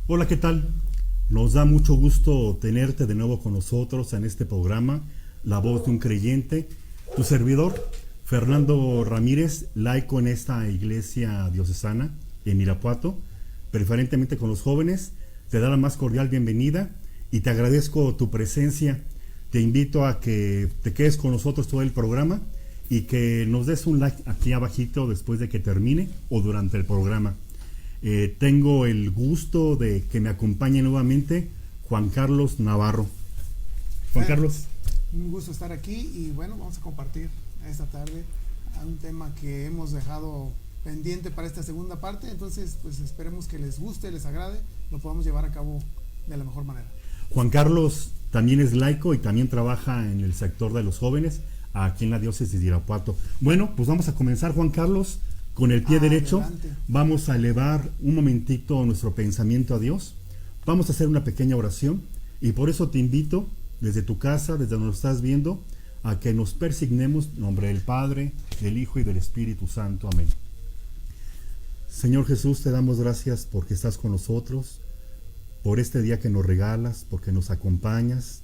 Hola, ¿qué tal? Nos da mucho gusto tenerte de nuevo con nosotros en este programa, La Voz de un Creyente. Tu servidor, Fernando Ramírez, laico en esta iglesia diocesana en Irapuato, preferentemente con los jóvenes, te da la más cordial bienvenida y te agradezco tu presencia. Te invito a que te quedes con nosotros todo el programa y que nos des un like aquí abajito después de que termine o durante el programa. Tengo el gusto de que me acompañe nuevamente Juan Carlos Navarro. Juan Carlos. Un gusto estar aquí y bueno, vamos a compartir esta tarde un tema que hemos dejado pendiente para esta segunda parte, entonces pues esperemos que les guste, les agrade, lo podamos llevar a cabo de la mejor manera. Juan Carlos también es laico y también trabaja en el sector de los jóvenes aquí en la diócesis de Irapuato. Bueno, pues vamos a comenzar, Juan Carlos, con el pie derecho. Vamos a elevar un momentito nuestro pensamiento a Dios. Vamos a hacer una pequeña oración y por eso te invito desde tu casa, desde donde nos estás viendo, a que nos persignemos en nombre del Padre, del Hijo y del Espíritu Santo. Amén. Señor Jesús, te damos gracias porque estás con nosotros, por este día que nos regalas, porque nos acompañas,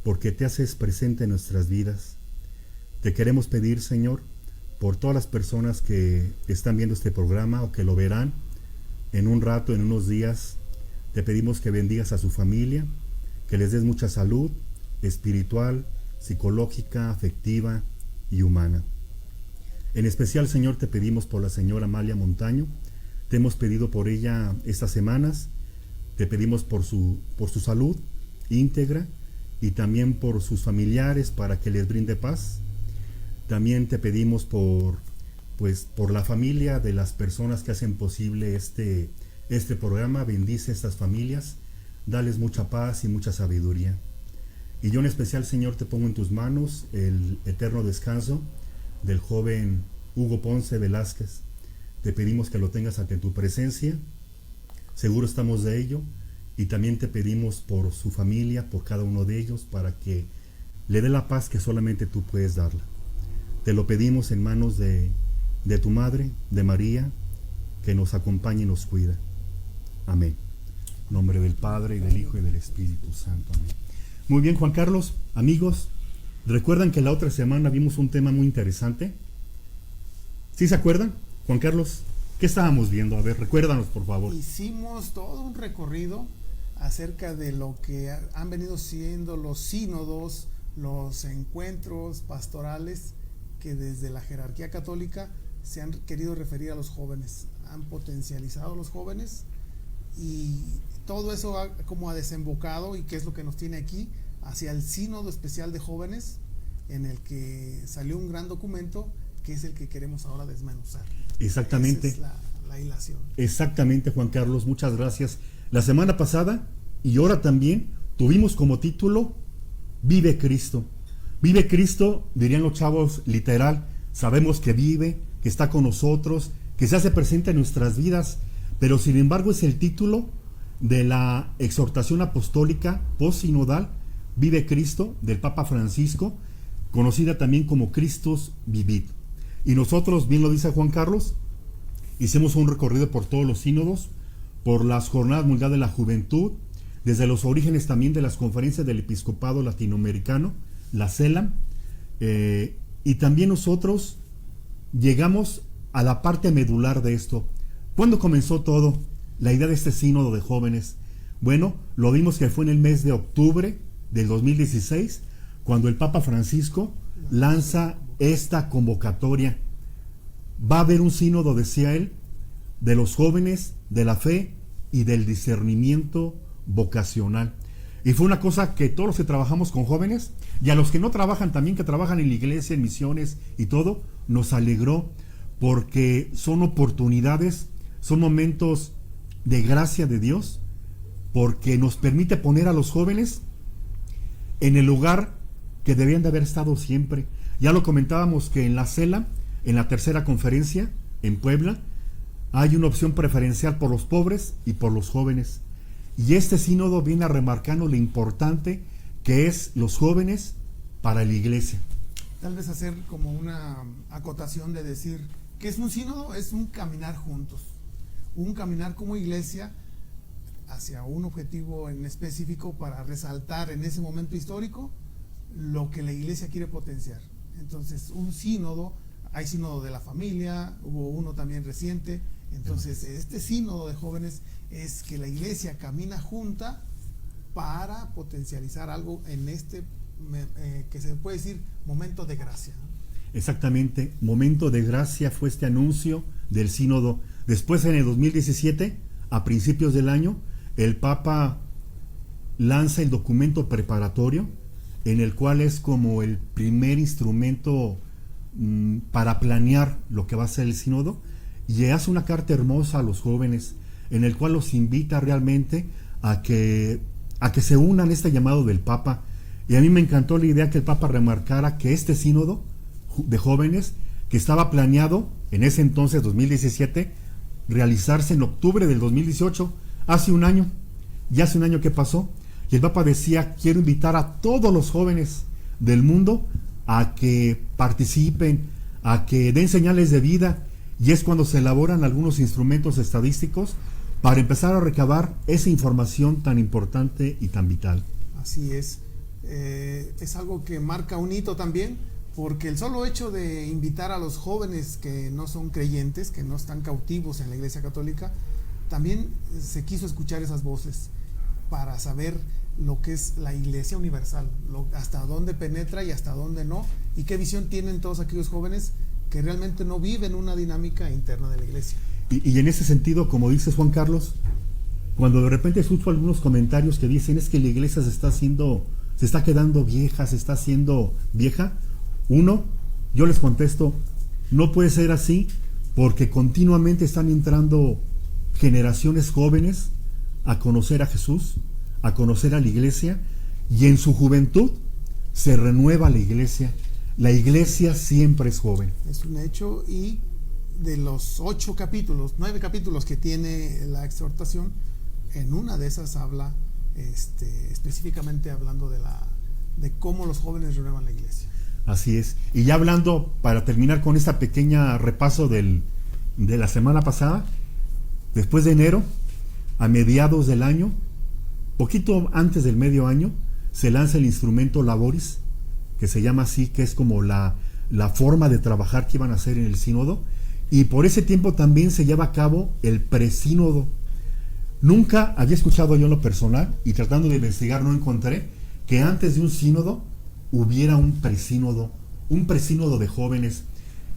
porque te haces presente en nuestras vidas. Te queremos pedir, Señor, por todas las personas que están viendo este programa o que lo verán en un rato, en unos días. Te pedimos que bendigas a su familia, que les des mucha salud espiritual, psicológica, afectiva y humana. En especial, Señor, te pedimos por la señora Amalia Montaño. Te hemos pedido por ella estas semanas. Te pedimos por su salud íntegra y también por sus familiares para que les brinde paz. También te pedimos por la familia de las personas que hacen posible este programa. Bendice estas familias, dales mucha paz y mucha sabiduría. Y yo en especial, Señor, te pongo en tus manos el eterno descanso del joven Hugo Ponce Velázquez. Te pedimos que lo tengas ante tu presencia, seguro estamos de ello, y también te pedimos por su familia, por cada uno de ellos, para que le dé la paz que solamente tú puedes darla. Te lo pedimos en manos de tu Madre, de María, que nos acompañe y nos cuida. Amén. En nombre del Padre, y del Hijo, y del Espíritu Santo. Amén. Muy bien, Juan Carlos, amigos, ¿recuerdan que la otra semana vimos un tema muy interesante? ¿Sí se acuerdan? Juan Carlos, ¿qué estábamos viendo? A ver, recuérdanos, por favor. Hicimos todo un recorrido acerca de lo que han venido siendo los sínodos, los encuentros pastorales que desde la jerarquía católica se han querido referir a los jóvenes, han potencializado a los jóvenes y todo eso como ha desembocado y qué es lo que nos tiene aquí hacia el sínodo especial de jóvenes, en el que salió un gran documento que es el que queremos ahora desmenuzar. Exactamente. Esa es la hilación. Exactamente, Juan Carlos, muchas gracias. La semana pasada y ahora también tuvimos como título Vive Cristo. Vive Cristo, dirían los chavos, literal. Sabemos que vive, que está con nosotros, que se hace presente en nuestras vidas, pero sin embargo es el título de la exhortación apostólica post-sinodal Vive Cristo del Papa Francisco, conocida también como Christus Vivit. Y nosotros, bien lo dice Juan Carlos, hicimos un recorrido por todos los sínodos, por las Jornadas Mundiales de la Juventud, desde los orígenes también de las conferencias del Episcopado Latinoamericano, la CELAM, y también nosotros llegamos a la parte medular de esto. ¿Cuándo comenzó todo? La idea de este sínodo de jóvenes. Bueno, lo vimos que fue en el mes de octubre del 2016, cuando el Papa Francisco lanza esta convocatoria. Va a haber un sínodo, decía él, de los jóvenes, de la fe y del discernimiento vocacional. Y fue una cosa que todos los que trabajamos con jóvenes, y a los que no trabajan también, que trabajan en la iglesia, en misiones y todo, nos alegró, porque son oportunidades, son momentos de gracia de Dios, porque nos permite poner a los jóvenes en el lugar que debían de haber estado siempre. Ya lo comentábamos que en la CELA, en la tercera conferencia en Puebla, hay una opción preferencial por los pobres y por los jóvenes. Y este sínodo viene a remarcando lo importante que es los jóvenes para la iglesia. Tal vez hacer como una acotación de decir, ¿qué es un sínodo? Es un caminar juntos, un caminar como iglesia hacia un objetivo en específico para resaltar en ese momento histórico lo que la iglesia quiere potenciar. Entonces, un sínodo, hay sínodo de la familia, hubo uno también reciente. Entonces, este sínodo de jóvenes es que la iglesia camina junta para potencializar algo en este, que se puede decir, momento de gracia. Exactamente, momento de gracia fue este anuncio del sínodo. Después, en el 2017, a principios del año, el Papa lanza el documento preparatorio, en el cual es como el primer instrumento para planear lo que va a ser el sínodo, y hace una carta hermosa a los jóvenes, en el cual los invita realmente a que se unan a este llamado del Papa. Y a mí me encantó la idea que el Papa remarcara que este sínodo de jóvenes, que estaba planeado en ese entonces, 2017, realizarse en octubre del 2018, hace un año que pasó, y el Papa decía: quiero invitar a todos los jóvenes del mundo a que participen, a que den señales de vida, y es cuando se elaboran algunos instrumentos estadísticos para empezar a recabar esa información tan importante y tan vital. Así es algo que marca un hito también, porque el solo hecho de invitar a los jóvenes que no son creyentes, que no están cautivos en la Iglesia Católica, también se quiso escuchar esas voces para saber lo que es la Iglesia universal, hasta dónde penetra y hasta dónde no, y qué visión tienen todos aquellos jóvenes que realmente no viven una dinámica interna de la Iglesia. Y en ese sentido, como dices, Juan Carlos, cuando de repente escucho algunos comentarios que dicen es que la Iglesia se está quedando vieja, se está haciendo vieja, yo les contesto: no puede ser así, porque continuamente están entrando generaciones jóvenes a conocer a Jesús, a conocer a la Iglesia, y en su juventud se renueva la Iglesia. La Iglesia siempre es joven. Es un hecho, y de los 9 capítulos que tiene la exhortación, en una de esas habla específicamente hablando de cómo los jóvenes renuevan la Iglesia. Así es. Y ya hablando, para terminar con esta pequeña repaso de la semana pasada, después de enero, a mediados del año, poquito antes del medio año, se lanza el instrumento Laboris, que se llama así, que es como la forma de trabajar que iban a hacer en el sínodo, y por ese tiempo también se lleva a cabo el presínodo. Nunca había escuchado yo en lo personal, y tratando de investigar no encontré que antes de un sínodo hubiera un presínodo de jóvenes,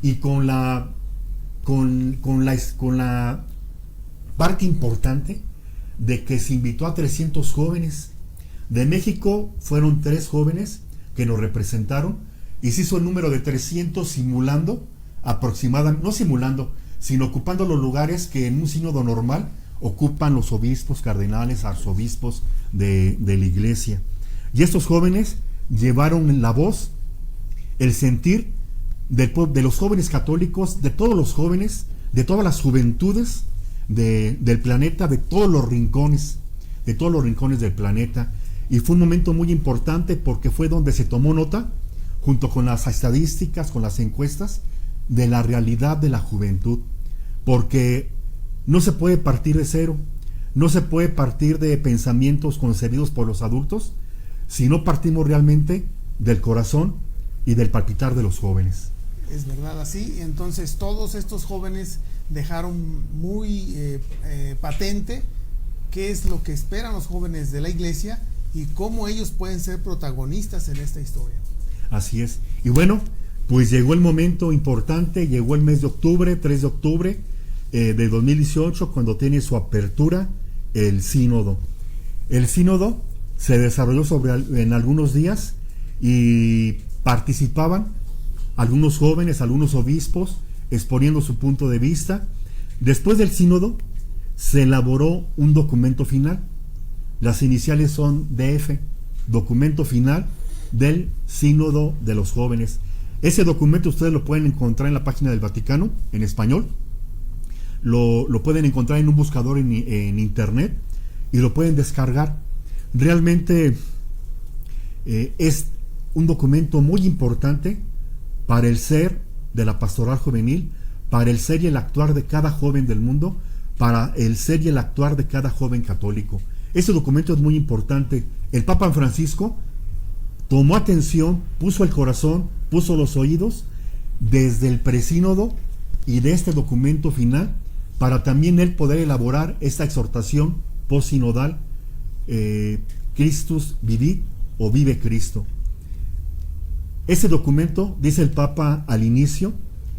y con la parte importante de que se invitó a 300 jóvenes. De México fueron 3 jóvenes que nos representaron, y se hizo el número de 300 simulando, no simulando, sino ocupando los lugares que en un sínodo normal ocupan los obispos, cardenales, arzobispos de la Iglesia. Y estos jóvenes llevaron la voz, el sentir de los jóvenes católicos, de todos los jóvenes, de todas las juventudes del planeta, de todos los rincones del planeta. Y fue un momento muy importante, porque fue donde se tomó nota, junto con las estadísticas, con las encuestas, de la realidad de la juventud, porque no se puede partir de cero, no se puede partir de pensamientos concebidos por los adultos, si no partimos realmente del corazón y del palpitar de los jóvenes. Es verdad, así. Entonces todos estos jóvenes dejaron muy patente qué es lo que esperan los jóvenes de la Iglesia y cómo ellos pueden ser protagonistas en esta historia. Así es. Y bueno, pues llegó el momento importante, llegó el mes de octubre, 3 de octubre de 2018, cuando tiene su apertura el sínodo. El sínodo se desarrolló en algunos días, y participaban algunos jóvenes, algunos obispos, exponiendo su punto de vista. Después del sínodo se elaboró un documento final. Las iniciales son DF, documento final del sínodo de los jóvenes. Ese documento ustedes lo pueden encontrar en la página del Vaticano, en español. Lo pueden encontrar en un buscador en internet, y lo pueden descargar. Realmente es un documento muy importante para el ser de la pastoral juvenil, para el ser y el actuar de cada joven del mundo, para el ser y el actuar de cada joven católico. Ese documento es muy importante. El Papa Francisco tomó atención, puso el corazón, puso los oídos desde el presínodo y de este documento final para también él poder elaborar esta exhortación postsinodal, Christus vivit o vive Cristo. Ese documento, dice el Papa al inicio,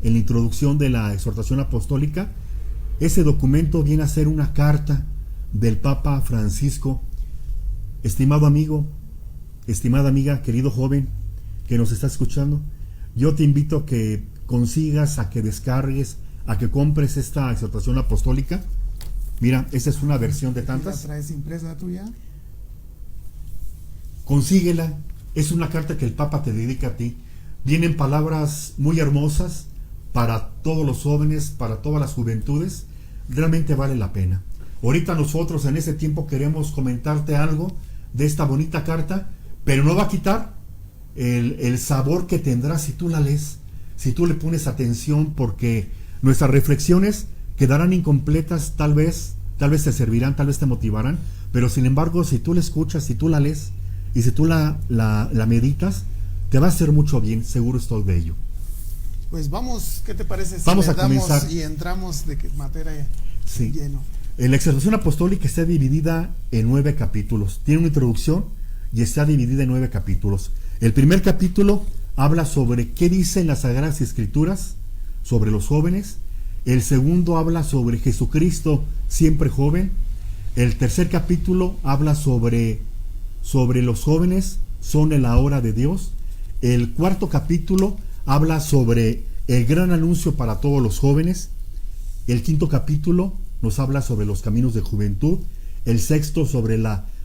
en la introducción de la exhortación apostólica, ese documento viene a ser una carta del Papa Francisco. Estimado amigo, estimada amiga, querido joven que nos está escuchando, yo te invito a que consigas, a que descargues, a que compres esta exhortación apostólica. Mira, esta es una versión de tantas. ¿La traes impresa tuya? Consíguela, es una carta que el Papa te dedica a ti. Vienen palabras muy hermosas para todos los jóvenes, para todas las juventudes. Realmente vale la pena. Ahorita nosotros en ese tiempo queremos comentarte algo de esta bonita carta, pero no va a quitar el sabor que tendrá si tú la lees, si tú le pones atención, porque nuestras reflexiones quedarán incompletas, tal vez te servirán, tal vez te motivarán, pero sin embargo, si tú la escuchas, si tú la lees y si tú la meditas, te va a hacer mucho bien, seguro estoy de ello. Pues vamos, ¿qué te parece si vamos a comenzar y entramos de materia sí. lleno? La exhortación apostólica está dividida en 9 capítulos. Tiene una introducción y está dividida en 9 capítulos. El primer capítulo habla sobre qué dicen las Sagradas Escrituras sobre los jóvenes. El segundo habla sobre Jesucristo siempre joven. El tercer capítulo habla sobre los jóvenes son en la hora de Dios. El cuarto capítulo habla sobre el gran anuncio para todos los jóvenes. El quinto capítulo nos habla sobre los caminos de juventud. El sexto sobre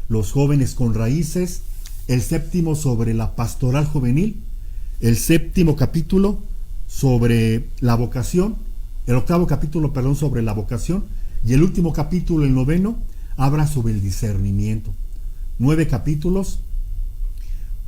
los jóvenes con raíces. El séptimo sobre la pastoral juvenil. El séptimo capítulo sobre la vocación. El octavo capítulo, sobre la vocación. Y el último capítulo, el noveno, habla sobre el discernimiento. 9 capítulos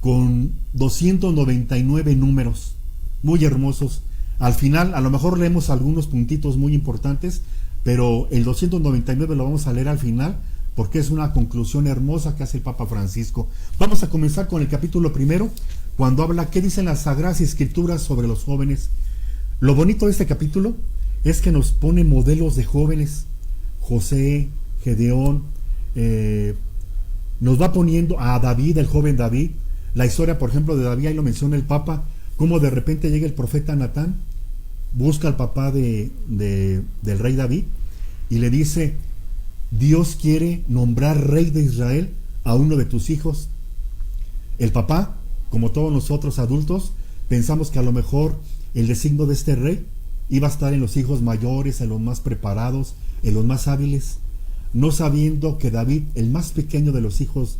con 299 números muy hermosos. Al final, a lo mejor leemos algunos puntitos muy importantes, pero el 299 lo vamos a leer al final porque es una conclusión hermosa que hace el Papa Francisco. Vamos a comenzar con el capítulo primero, cuando habla qué dicen las Sagradas Escrituras sobre los jóvenes. Lo bonito de este capítulo es que nos pone modelos de jóvenes. José, Gedeón, nos va poniendo a David, el joven David. La historia, por ejemplo, de David, ahí lo menciona el Papa, cómo de repente llega el profeta Natán, busca al papá del rey David y le dice: Dios quiere nombrar rey de Israel a uno de tus hijos. El papá, como todos nosotros adultos, pensamos que a lo mejor el designio de este rey iba a estar en los hijos mayores, en los más preparados, en los más hábiles, no sabiendo que David, el más pequeño de los hijos,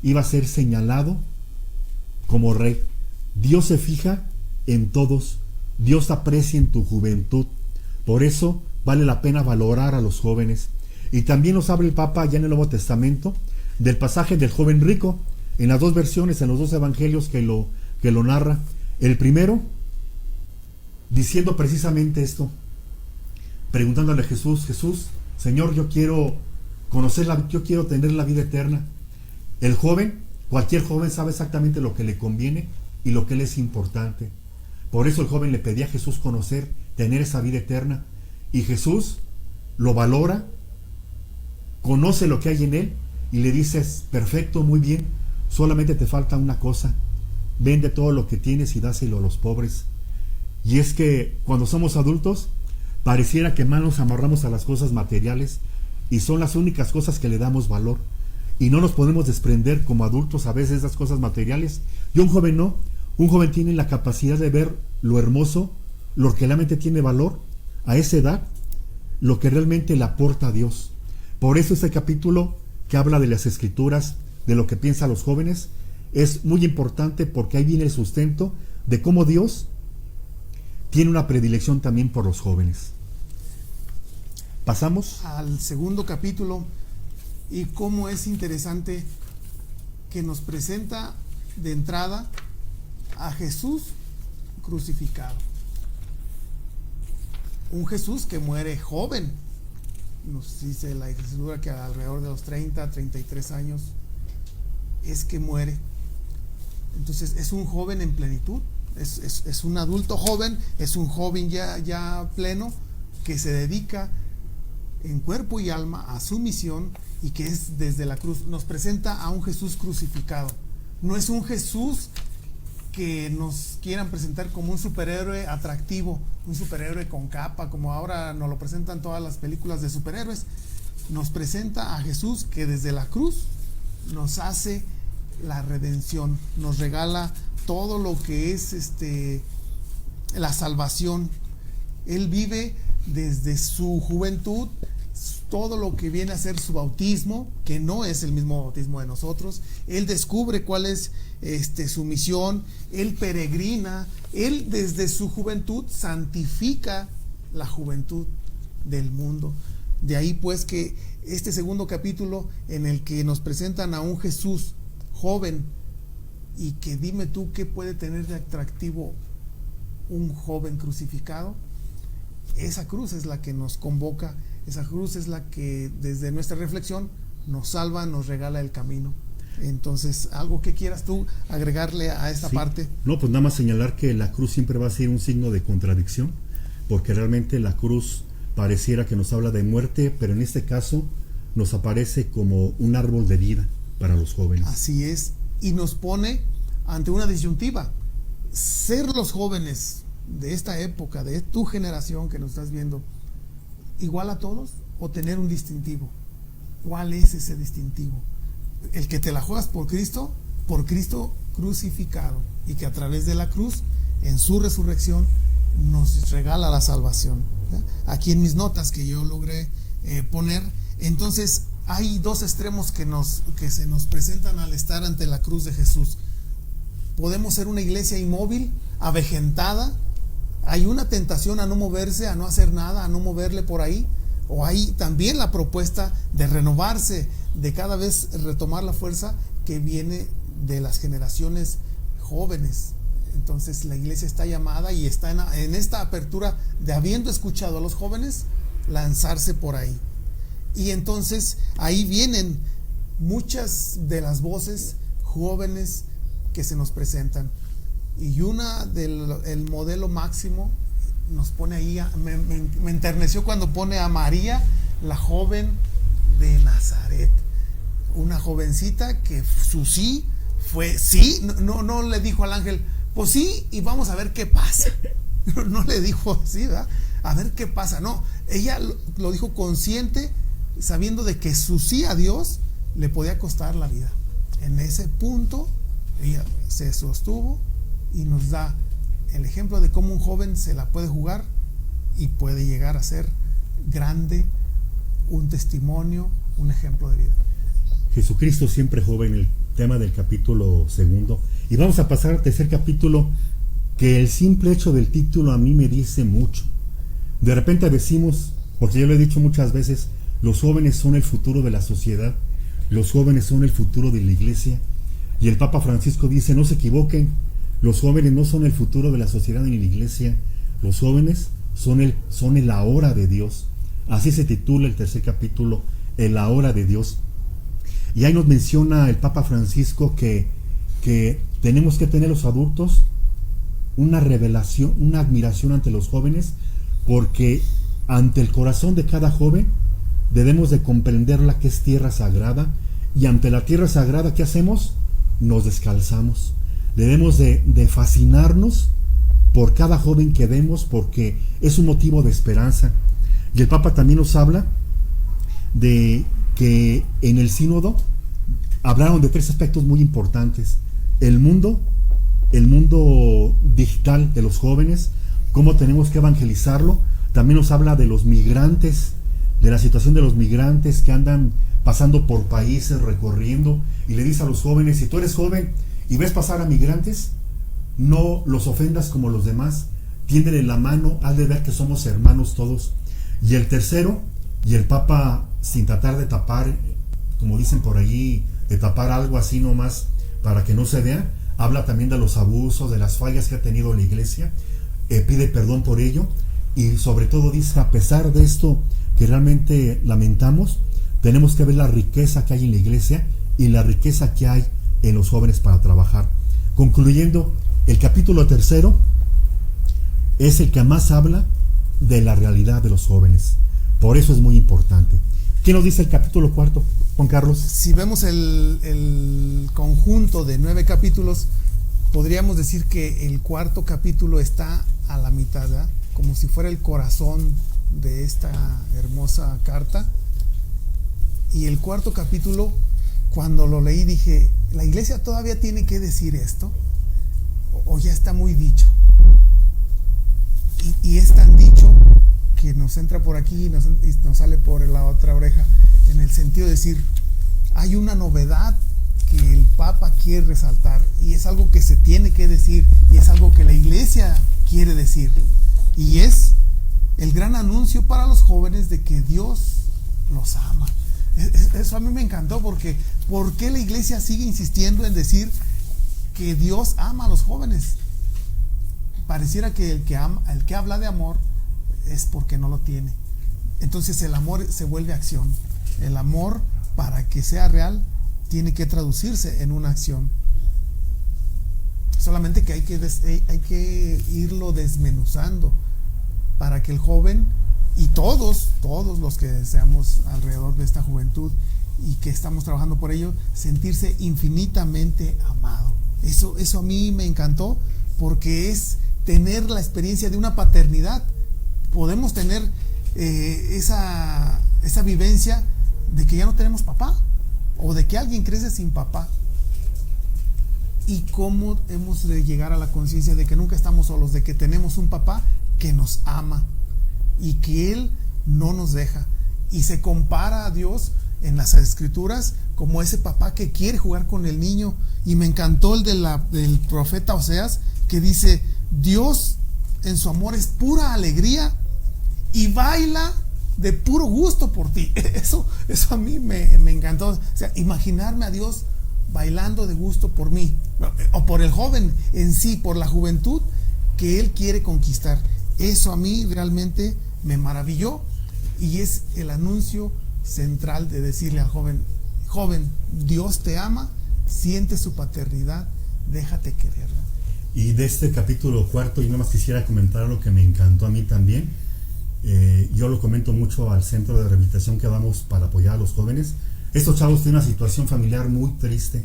iba a ser señalado como rey. Dios se fija en todos, Dios aprecia en tu juventud. Por eso vale la pena valorar a los jóvenes. Y también nos habla el Papa ya en el Nuevo Testamento del pasaje del joven rico, en las dos versiones, en los dos evangelios que lo narra. El primero diciendo precisamente esto, preguntándole a Jesús: Señor, yo quiero yo quiero tener la vida eterna. El joven, cualquier joven, sabe exactamente lo que le conviene y lo que le es importante. Por eso el joven le pedía a Jesús conocer, tener esa vida eterna. Y Jesús lo valora, conoce lo que hay en él y le dice: perfecto, muy bien, solamente te falta una cosa: vende todo lo que tienes y dáselo a los pobres. Y es que cuando somos adultos pareciera que más nos amarramos a las cosas materiales y son las únicas cosas que le damos valor, y no nos podemos desprender como adultos a veces de esas cosas materiales. Y un joven no, un joven tiene la capacidad de ver lo hermoso, lo que realmente tiene valor a esa edad, lo que realmente le aporta a Dios. Por eso este capítulo que habla de las Escrituras, de lo que piensan los jóvenes, es muy importante, porque ahí viene el sustento de cómo Dios tiene una predilección también por los jóvenes. Pasamos al segundo capítulo, y cómo es interesante que nos presenta de entrada a Jesús crucificado. un Jesús que muere joven. Nos dice la Escritura que alrededor de los 30, 33 años es que muere. Entonces es un joven en plenitud, es un adulto joven, es un joven ya pleno, que se dedica en cuerpo y alma a su misión, y que es desde la cruz. Nos presenta a un Jesús crucificado. No es un Jesús que nos quieran presentar como un superhéroe atractivo, un superhéroe con capa, como ahora nos lo presentan todas las películas de superhéroes. Nos presenta a Jesús que desde la cruz nos hace la redención, nos regala todo lo que es la salvación. Él vive desde su juventud todo lo que viene a ser su bautismo, que no es el mismo bautismo de nosotros. Él descubre cuál es su misión, él peregrina, él desde su juventud santifica la juventud del mundo. De ahí pues que este segundo capítulo, en el que nos presentan a un Jesús joven, y que dime tú qué puede tener de atractivo un joven crucificado. Esa cruz es la que nos convoca, esa cruz es la que desde nuestra reflexión nos salva, nos regala el camino. Entonces, algo que quieras tú agregarle a esta parte. No, pues nada más señalar que la cruz siempre va a ser un signo de contradicción, porque realmente la cruz pareciera que nos habla de muerte, pero en este caso nos aparece como un árbol de vida para los jóvenes. Así es, y nos pone ante una disyuntiva: ser los jóvenes de esta época, de tu generación que nos estás viendo, igual a todos, o tener un distintivo. ¿Cuál es ese distintivo? El que te la juegas por Cristo crucificado, y que a través de la cruz, en su resurrección, nos regala la salvación. Aquí en mis notas que yo logré poner, entonces hay dos extremos que se nos presentan al estar ante la cruz de Jesús. Podemos ser una iglesia inmóvil, avejentada. Hay una tentación a no moverse, a no hacer nada, a no moverle por ahí. O hay también la propuesta de renovarse, de cada vez retomar la fuerza que viene de las generaciones jóvenes. Entonces la iglesia está llamada y está en esta apertura de, habiendo escuchado a los jóvenes, lanzarse por ahí. Y entonces ahí vienen muchas de las voces jóvenes que se nos presentan. Y el modelo máximo nos pone ahí, me enterneció cuando pone a María, la joven de Nazaret. Una jovencita que su sí fue sí, no le dijo al ángel, pues sí, y vamos a ver qué pasa. No le dijo así, ¿verdad? A ver qué pasa. No, ella lo dijo consciente, sabiendo de que su sí a Dios le podía costar la vida. En ese punto ella se sostuvo y nos da el ejemplo de cómo un joven se la puede jugar y puede llegar a ser grande, un testimonio, un ejemplo de vida. Jesucristo siempre joven, el tema del capítulo segundo. Y vamos a pasar al tercer capítulo, que el simple hecho del título a mí me dice mucho. De repente decimos, porque yo lo he dicho muchas veces, los jóvenes son el futuro de la sociedad, los jóvenes son el futuro de la iglesia. Y el Papa Francisco dice, no se equivoquen, los jóvenes no son el futuro de la sociedad ni la iglesia, los jóvenes son el ahora de Dios. Así se titula el tercer capítulo, el ahora de Dios. Y ahí nos menciona el Papa Francisco que tenemos que tener los adultos una revelación, una admiración ante los jóvenes, porque ante el corazón de cada joven debemos de comprenderla, que es tierra sagrada, y ante la tierra sagrada, ¿qué hacemos? Nos descalzamos. Debemos de fascinarnos por cada joven que vemos, porque es un motivo de esperanza. Y el Papa también nos habla de que en el sínodo hablaron de tres aspectos muy importantes: el mundo digital de los jóvenes, cómo tenemos que evangelizarlo. También nos habla de los migrantes, de la situación de los migrantes que andan pasando por países, recorriendo, y le dice a los jóvenes, si tú eres joven y ves pasar a migrantes, no los ofendas como los demás, tiéndele la mano, haz de ver que somos hermanos todos. Y el tercero, y el Papa, sin tratar de tapar, como dicen por allí, de tapar algo así nomás para que no se vea, habla también de los abusos, de las fallas que ha tenido la iglesia, pide perdón por ello, y sobre todo dice, a pesar de esto que realmente lamentamos, tenemos que ver la riqueza que hay en la iglesia y la riqueza que hay en los jóvenes para trabajar. Concluyendo, el capítulo 3 es el que más habla de la realidad de los jóvenes. Por eso es muy importante. ¿Qué nos dice el capítulo 4, Juan Carlos? Si vemos el conjunto de 9 capítulos, podríamos decir que el 4 capítulo está a la mitad, ¿verdad? Como si fuera el corazón de esta hermosa carta. Y el 4 capítulo, cuando lo leí, dije, ¿la iglesia todavía tiene que decir esto? ¿O ya está muy dicho? Y es tan dicho que nos entra por aquí y nos sale por la otra oreja, en el sentido de decir, hay una novedad que el Papa quiere resaltar, y es algo que se tiene que decir, y es algo que la iglesia quiere decir, y es el gran anuncio para los jóvenes de que Dios los ama. Eso a mí me encantó, porque ¿por qué la iglesia sigue insistiendo en decir que Dios ama a los jóvenes? Pareciera que el que habla de amor es porque no lo tiene. Entonces el amor se vuelve acción. El amor, para que sea real, tiene que traducirse en una acción. Solamente que hay que irlo desmenuzando para que el joven y todos los que seamos alrededor de esta juventud y que estamos trabajando por ello, sentirse infinitamente amado. Eso a mí me encantó, porque es tener la experiencia de una paternidad. Podemos tener esa vivencia de que ya no tenemos papá, o de que alguien crece sin papá, y cómo hemos de llegar a la conciencia de que nunca estamos solos, de que tenemos un papá que nos ama y que Él no nos deja, y se compara a Dios en las escrituras como ese papá que quiere jugar con el niño. Y me encantó el del profeta Oseas, que dice, Dios en su amor es pura alegría y baila de puro gusto por ti. Eso a mí me encantó. O sea, imaginarme a Dios bailando de gusto por mí, o por el joven en sí, por la juventud que Él quiere conquistar. Eso a mí realmente me maravilló, y es el anuncio central de decirle al joven, Dios te ama, siente su paternidad, déjate querer. Y de este capítulo 4, yo nada más quisiera comentar lo que me encantó a mí también. Yo lo comento mucho al centro de rehabilitación que vamos para apoyar a los jóvenes. Estos chavos tienen una situación familiar muy triste,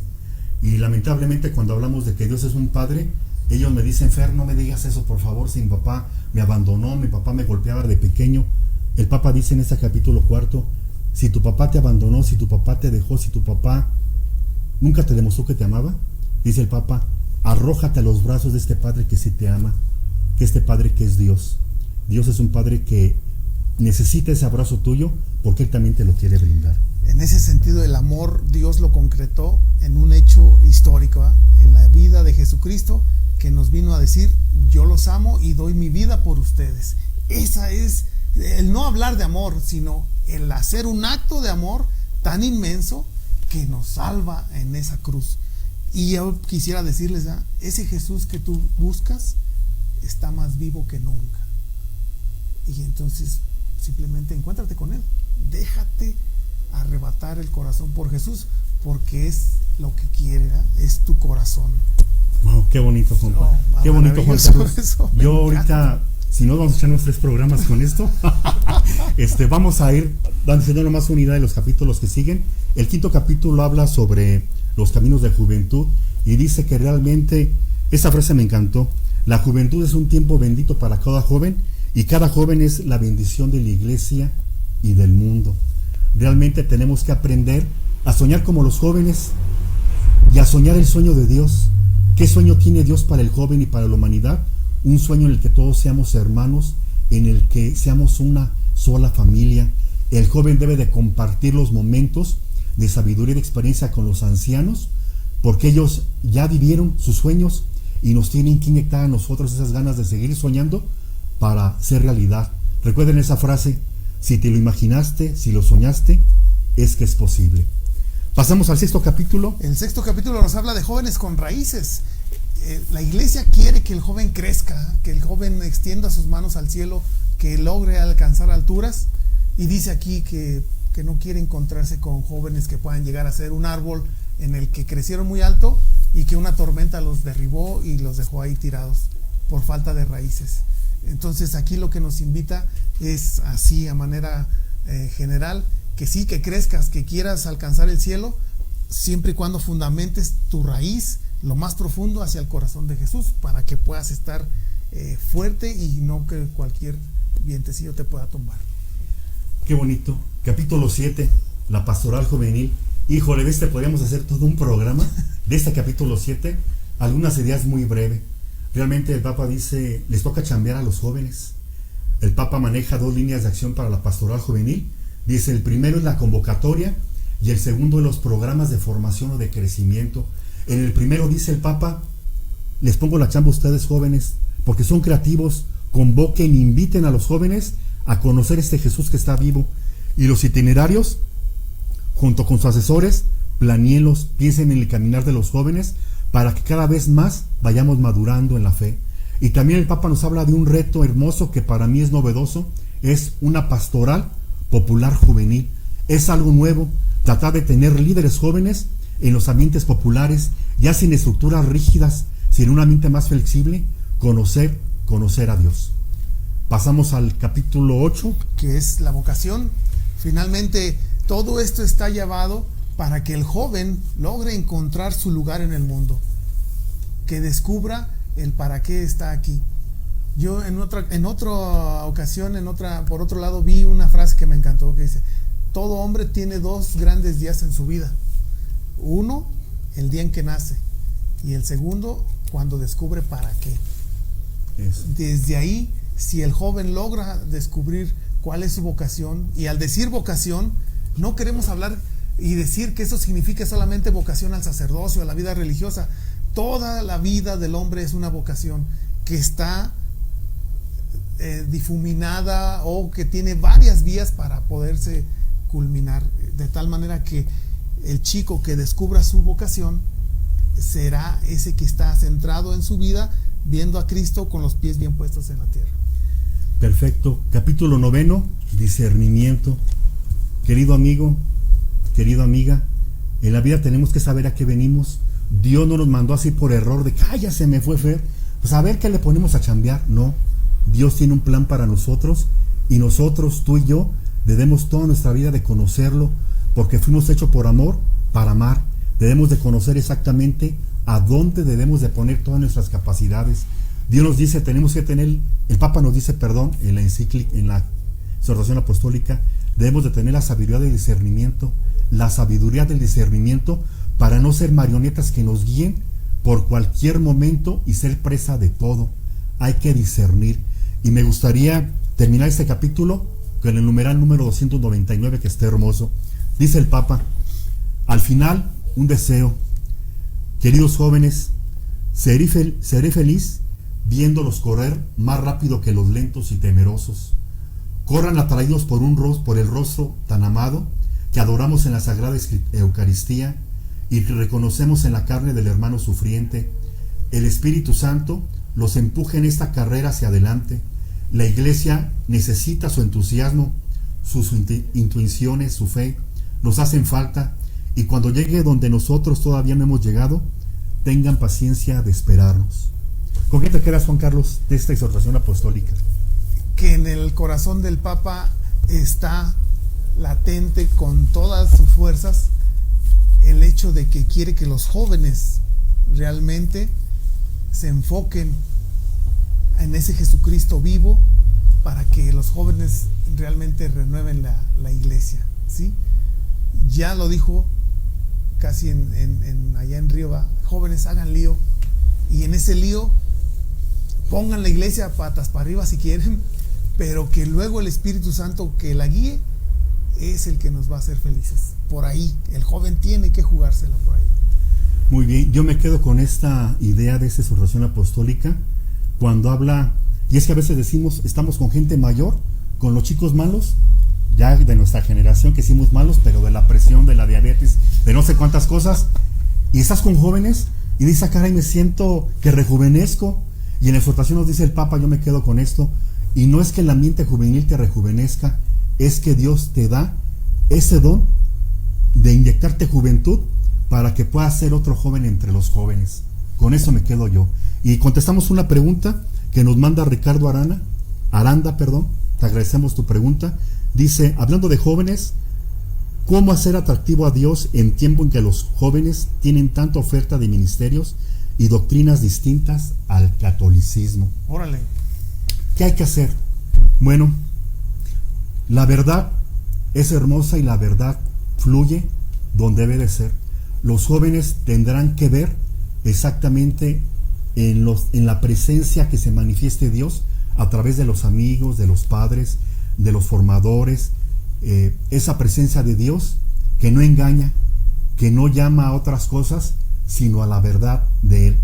y lamentablemente cuando hablamos de que Dios es un padre, ellos me dicen, Fer, no me digas eso, por favor, si mi papá me abandonó, mi papá me golpeaba de pequeño. El Papa dice en ese capítulo 4, si tu papá te abandonó, si tu papá te dejó, si tu papá nunca te demostró que te amaba, dice el Papa, arrójate a los brazos de este Padre que sí te ama, que este Padre que es Dios. Dios es un Padre que necesita ese abrazo tuyo, porque Él también te lo quiere brindar. En ese sentido, el amor Dios lo concretó en un hecho histórico, en la vida de Jesucristo, que nos vino a decir, yo los amo y doy mi vida por ustedes. Esa es el no hablar de amor, sino el hacer un acto de amor tan inmenso que nos salva en esa cruz. Y yo quisiera decirles, ese Jesús que tú buscas está más vivo que nunca. Y entonces simplemente encuéntrate con Él, déjate arrebatar el corazón por Jesús, porque es lo que quiere, es tu corazón. Wow, qué bonito, compa. Qué bonito, Juan Carlos. Yo ahorita, si no, vamos a echarnos 3 programas con esto. Vamos a ir dando más unidad de los capítulos que siguen. El 5º capítulo habla sobre los caminos de juventud, y dice que realmente, esa frase me encantó, la juventud es un tiempo bendito para cada joven, y cada joven es la bendición de la iglesia y del mundo. Realmente tenemos que aprender a soñar como los jóvenes y a soñar el sueño de Dios. ¿Qué sueño tiene Dios para el joven y para la humanidad? Un sueño en el que todos seamos hermanos, en el que seamos una sola familia. El joven debe de compartir los momentos de sabiduría y de experiencia con los ancianos, porque ellos ya vivieron sus sueños y nos tienen que inyectar a nosotros esas ganas de seguir soñando para ser realidad. Recuerden esa frase, si te lo imaginaste, si lo soñaste, es que es posible. Pasamos al 6º capítulo. El 6º capítulo nos habla de jóvenes con raíces. La iglesia quiere que el joven crezca, que el joven extienda sus manos al cielo, que logre alcanzar alturas, y dice aquí que no quiere encontrarse con jóvenes que puedan llegar a ser un árbol en el que crecieron muy alto y que una tormenta los derribó y los dejó ahí tirados por falta de raíces. Entonces aquí lo que nos invita es así a manera general, que sí, que crezcas, que quieras alcanzar el cielo, siempre y cuando fundamentes tu raíz lo más profundo hacia el corazón de Jesús, para que puedas estar fuerte y no que cualquier vientecillo te pueda tumbar. Qué bonito. Capítulo 7, la pastoral juvenil. Híjole, podríamos hacer todo un programa de este capítulo 7, algunas ideas muy breves. Realmente el Papa dice, les toca chambear a los jóvenes. El Papa maneja 2 líneas de acción para la pastoral juvenil. Dice, el primero es la convocatoria y el segundo es los programas de formación o de crecimiento. En el primero dice el Papa, les pongo la chamba a ustedes jóvenes, porque son creativos, convoquen, inviten a los jóvenes a conocer este Jesús que está vivo. Y los itinerarios, junto con sus asesores, planéenlos, piensen en el caminar de los jóvenes, para que cada vez más vayamos madurando en la fe. Y también el Papa nos habla de un reto hermoso que para mí es novedoso, es una pastoral popular juvenil. Es algo nuevo, tratar de tener líderes jóvenes en los ambientes populares, ya sin estructuras rígidas, sino un ambiente más flexible, conocer a Dios. Pasamos al capítulo 8, que es la vocación. Finalmente, todo esto está llevado para que el joven logre encontrar su lugar en el mundo, que descubra el para qué está aquí. Yo en otra ocasión, por otro lado, vi una frase que me encantó, que dice, todo hombre tiene 2 grandes días en su vida. Uno, el día en que nace, y el segundo, cuando descubre para qué. Eso. Desde ahí, si el joven logra descubrir cuál es su vocación, y al decir vocación, no queremos hablar y decir que eso significa solamente vocación al sacerdocio, a la vida religiosa. Toda la vida del hombre es una vocación que está difuminada o que tiene varias vías para poderse culminar, de tal manera que el chico que descubra su vocación será ese que está centrado en su vida, viendo a Cristo con los pies bien puestos en la tierra. Perfecto. Capítulo 9, discernimiento. Querido amigo, querida amiga, en la vida tenemos que saber a qué venimos. Dios no nos mandó así por error de que ya se me fue Fer, pues a ver qué le ponemos a chambear. No, Dios tiene un plan para nosotros, y nosotros, tú y yo, debemos toda nuestra vida de conocerlo, porque fuimos hechos por amor, para amar. Debemos de conocer exactamente a dónde debemos de poner todas nuestras capacidades. Dios nos dice, tenemos que tener, el Papa nos dice, en la encíclica, en la exhortación apostólica, debemos de tener la sabiduría del discernimiento, para no ser marionetas que nos guíen por cualquier momento y ser presa de todo. Hay que discernir. Y me gustaría terminar este capítulo con el numeral número 299, que está hermoso. Dice el Papa, al final, un deseo. Queridos jóvenes, seré feliz viéndolos correr más rápido que los lentos y temerosos. Corran atraídos por el rostro tan amado que adoramos en la Sagrada Eucaristía y que reconocemos en la carne del hermano sufriente. El Espíritu Santo los empuje en esta carrera hacia adelante. La Iglesia necesita su entusiasmo, sus intuiciones, su fe, nos hacen falta, y cuando llegue donde nosotros todavía no hemos llegado, tengan paciencia de esperarnos. ¿Con qué te quedas, Juan Carlos, de esta exhortación apostólica? Que en el corazón del Papa está latente con todas sus fuerzas el hecho de que quiere que los jóvenes realmente se enfoquen en ese Jesucristo vivo, para que los jóvenes realmente renueven la iglesia, ¿sí? Ya lo dijo casi allá en Río, jóvenes, hagan lío, y en ese lío pongan la iglesia patas para arriba si quieren, pero que luego el Espíritu Santo que la guíe es el que nos va a hacer felices. Por ahí, el joven tiene que jugársela por ahí. Muy bien, yo me quedo con esta idea de esta exhortación apostólica, cuando habla, y es que a veces decimos, estamos con gente mayor, con los chicos malos, ya de nuestra generación que hicimos malos, pero de la presión, de la diabetes, de no sé cuántas cosas, y estás con jóvenes, y dices, caray, me siento que rejuvenezco, y en la exhortación nos dice el Papa, yo me quedo con esto, Y no es que el ambiente juvenil te rejuvenezca, es que Dios te da ese don de inyectarte juventud para que puedas ser otro joven entre los jóvenes. Con eso me quedo yo. Y contestamos una pregunta que nos manda Ricardo Aranda, te agradecemos tu pregunta. Dice, hablando de jóvenes, ¿cómo hacer atractivo a Dios en tiempo en que los jóvenes tienen tanta oferta de ministerios y doctrinas distintas al catolicismo? Órale. ¿Qué hay que hacer? Bueno, la verdad es hermosa y la verdad fluye donde debe de ser. Los jóvenes tendrán que ver exactamente en la presencia que se manifieste Dios a través de los amigos, de los padres, de los formadores, esa presencia de Dios que no engaña, que no llama a otras cosas, sino a la verdad de Él.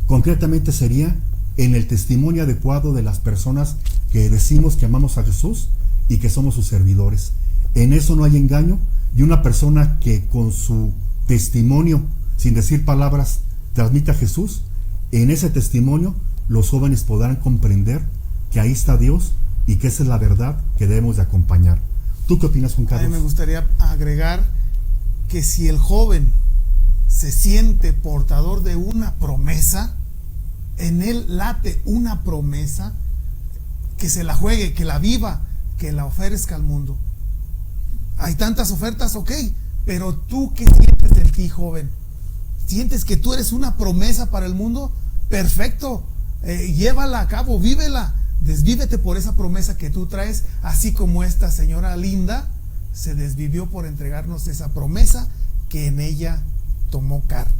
Concretamente sería en el testimonio adecuado de las personas que decimos que amamos a Jesús y que somos sus servidores. En eso no hay engaño, y una persona que con su testimonio, sin decir palabras, transmite a Jesús, en ese testimonio los jóvenes podrán comprender que ahí está Dios y que esa es la verdad que debemos de acompañar. ¿Tú qué opinas, Juan Carlos? A mí me gustaría agregar que si el joven se siente portador de una promesa, en él late una promesa, que se la juegue, que la viva, que la ofrezca al mundo. Hay tantas ofertas, ok, pero tú, ¿qué sientes en ti, joven? ¿Sientes que tú eres una promesa para el mundo? Perfecto, llévala a cabo, vívela, desvívete por esa promesa que tú traes, así como esta señora linda se desvivió por entregarnos esa promesa que en ella tomó carne.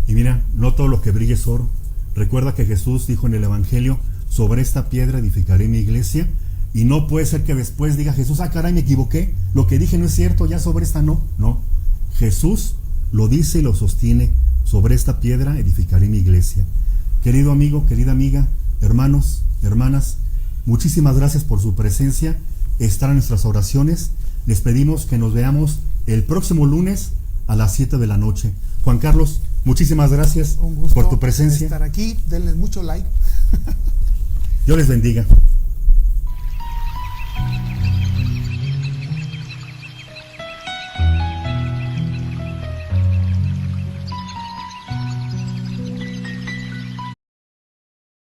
Y mira, no todo lo que brille es oro. Recuerda que Jesús dijo en el Evangelio, sobre esta piedra edificaré mi iglesia, y no puede ser que después diga Jesús, caray, me equivoqué, lo que dije no es cierto, ya sobre esta no. Jesús lo dice y lo sostiene, sobre esta piedra edificaré mi iglesia. Querido amigo, querida amiga, hermanos, hermanas, muchísimas gracias por su presencia, estar en nuestras oraciones. Les pedimos que nos veamos el próximo lunes a las 7 de la noche. Juan Carlos, muchísimas gracias Un gusto por tu presencia. estar aquí, denles mucho like. Dios les bendiga.